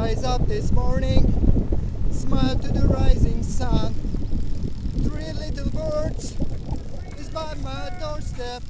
rise up this morning, smile to the rising sun. Three little birds is by my doorstep.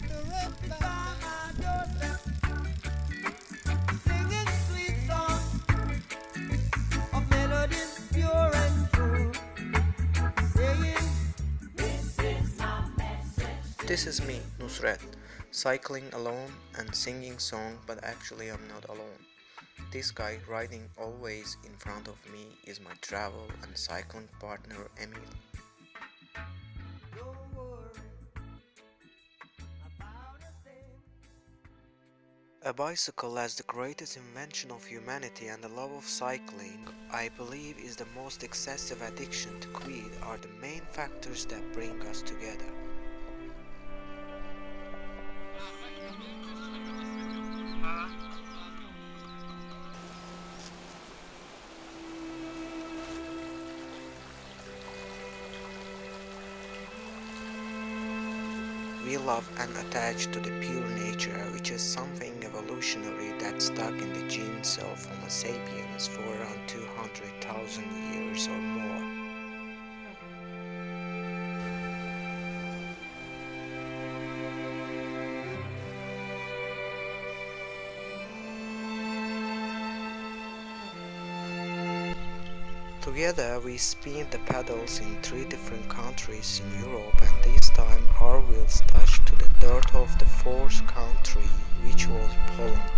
The red by my doorstep, singing sweet songs of melodies pure and true, saying, "This is my message." This is me, Nusret, cycling alone and singing song, but actually I'm not alone. This guy riding always in front of me is my travel and cycling partner Emil. Don't worry about a thing. A bicycle as the greatest invention of humanity and the love of cycling, I believe is the most excessive addiction to quit are the main factors that bring us together. We love and attach to the pure nature, which is something evolutionary that stuck in the genes of Homo sapiens for around 200,000 years or more. Together we spin the pedals in three different countries in Europe, and this time our wheels touched to the dirt of the fourth country, which was Poland.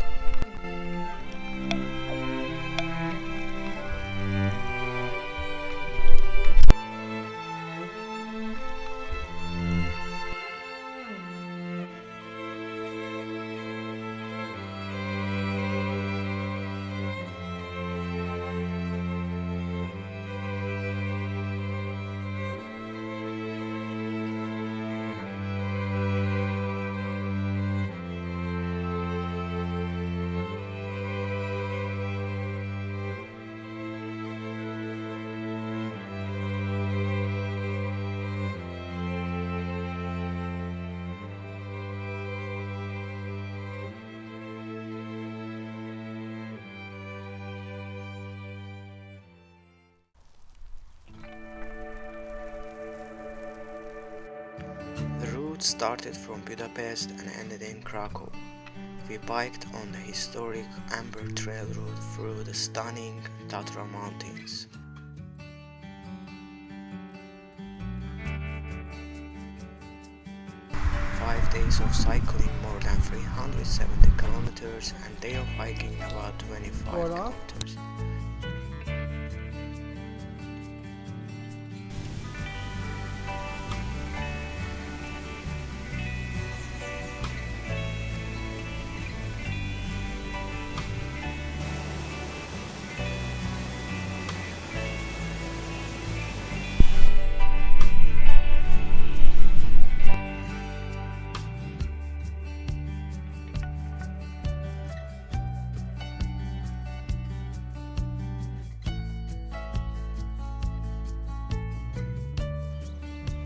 The route started from Budapest and ended in Krakow. We biked on the historic Amber Trail route through the stunning Tatra Mountains. Five days of cycling, more than 370 kilometers, and day of hiking about 25 kilometers.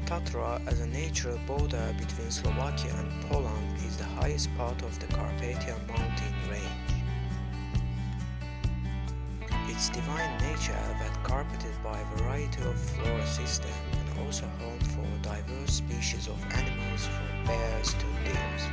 Tatra, as a natural border between Slovakia and Poland, is the highest part of the Carpathian mountain range. Its divine nature that carpeted by a variety of flora system and also home for diverse species of animals from bears to deers.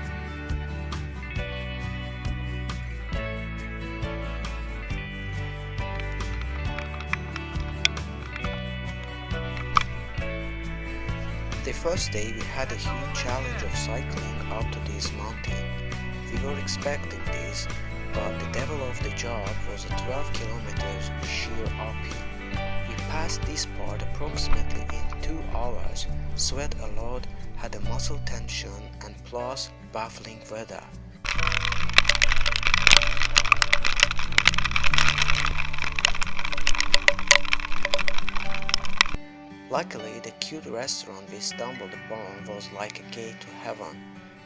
The first day we had a huge challenge of cycling up to this mountain. We were expecting this, but the devil of the job was a 12 kilometers sheer uphill. We passed this part approximately in 2 hours, sweat a lot, had a muscle tension and plus baffling weather. Luckily, the cute restaurant we stumbled upon was like a gate to heaven.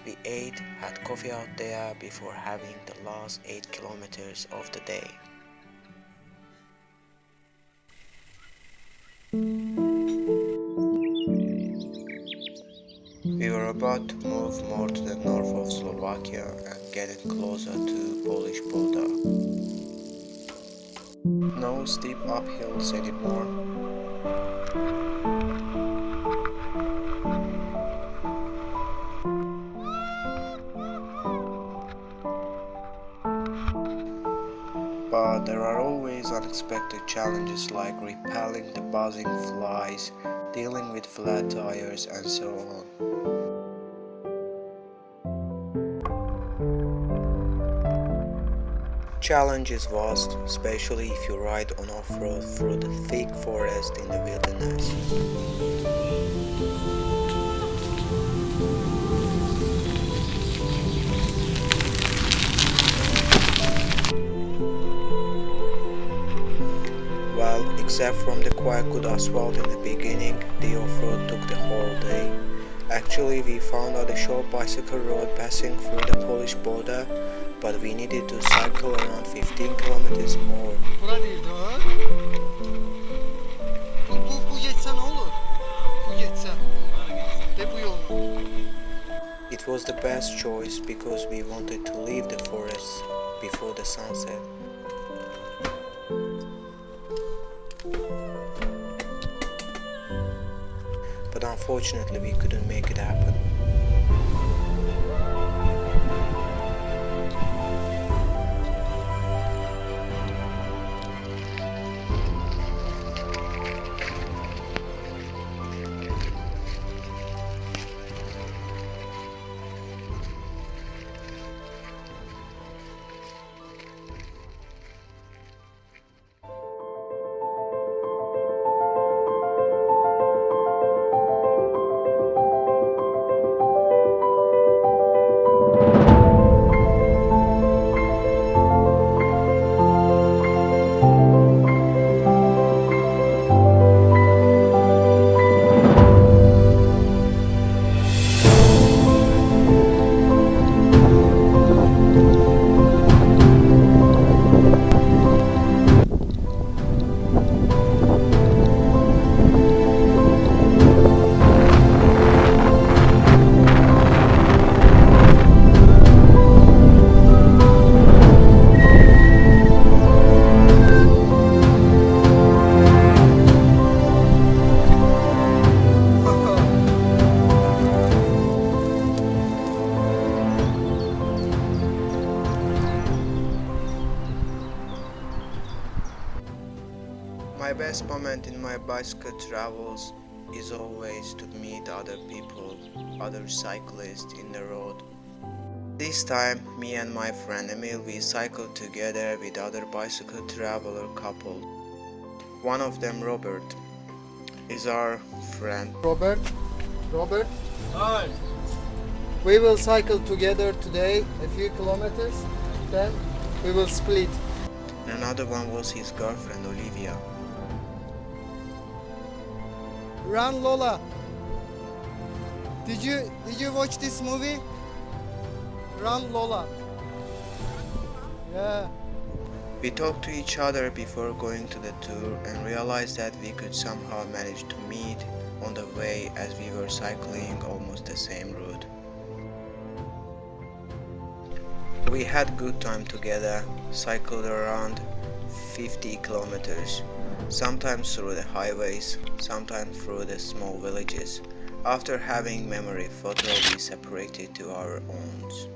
We ate, had coffee out there before having the last 8 kilometers of the day. We were about to move more to the north of Slovakia and getting closer to Polish border. no steep uphills anymore. But there are always unexpected challenges like repelling the buzzing flies, dealing with flat tires, and so on. Challenge is vast, especially if you ride on off-road through the thick forest in the wilderness. Well, except from the quite good asphalt in the beginning, the off-road took the whole day. Actually, we found out a short bicycle road passing through the Polish border, but we needed to cycle around 15 kilometers more. Bura değildi ha? Bu geçse ne olur? Bu geçse. Ve bu yol. It was the best choice because we wanted to leave the forest before the sunset. But unfortunately we couldn't make it happen. My best moment in my bicycle travels is always to meet other people, other cyclists in the road. This time, me and my friend Emil, we cycled together with other bicycle traveler couple. One of them, Robert, is our friend. Robert. Hi. We will cycle together today a few kilometers. Then we will split. And another one was his girlfriend, Olivia. Run Lola. Did you watch this movie? Run Lola. Yeah. We talked to each other before going to the tour and realized that we could somehow manage to meet on the way as we were cycling almost the same route. We had good time together, cycled around 50 kilometers, sometimes through the highways, sometimes through the small villages. After having memory photo, we separated to our owns.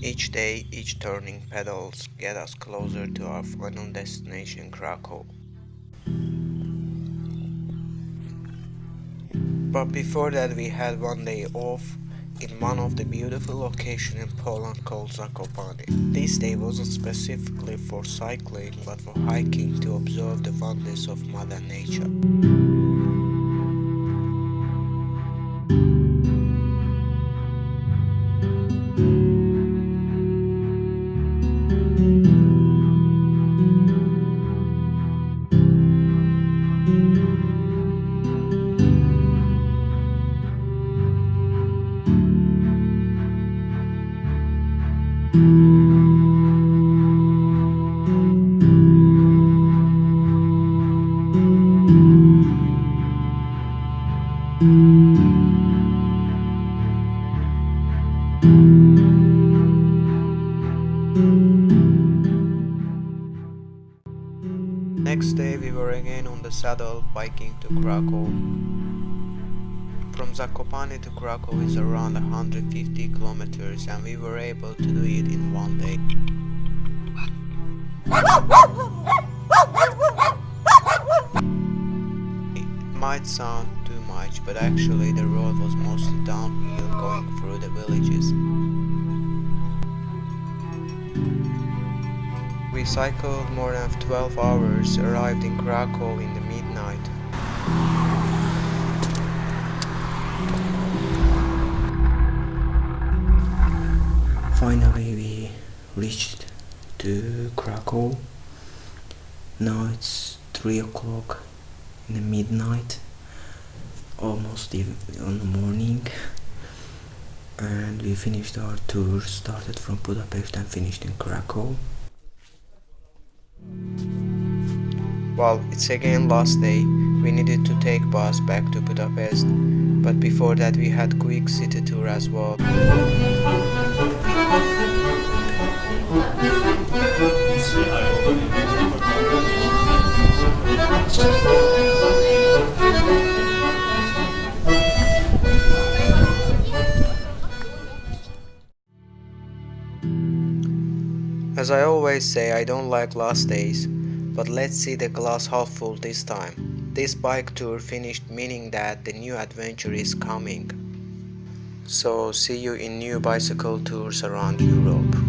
Each day, each turning pedals get us closer to our final destination, Krakow. But before that, we had one day off in one of the beautiful locations in Poland called Zakopane. This day wasn't specifically for cycling but for hiking to observe the wonders of Mother Nature. Next day we were again on the saddle biking to Krakow. From Zakopane to Krakow is around 150 kilometers and we were able to do it in one day. It might sound too much, but actually the road was mostly downhill going through the villages. We cycled more than 12 hours, arrived in Krakow in the midnight. Finally we reached to Krakow. Now it's 3 o'clock in the midnight, almost in the morning, and we finished our tour, started from Budapest and finished in Krakow. Well, it's again last day. We needed to take bus back to Budapest, but before that we had quick city tour as well. As I always say, I don't like last days, but let's see the glass half full this time. This bike tour finished, meaning that the new adventure is coming. So see you in new bicycle tours around Europe.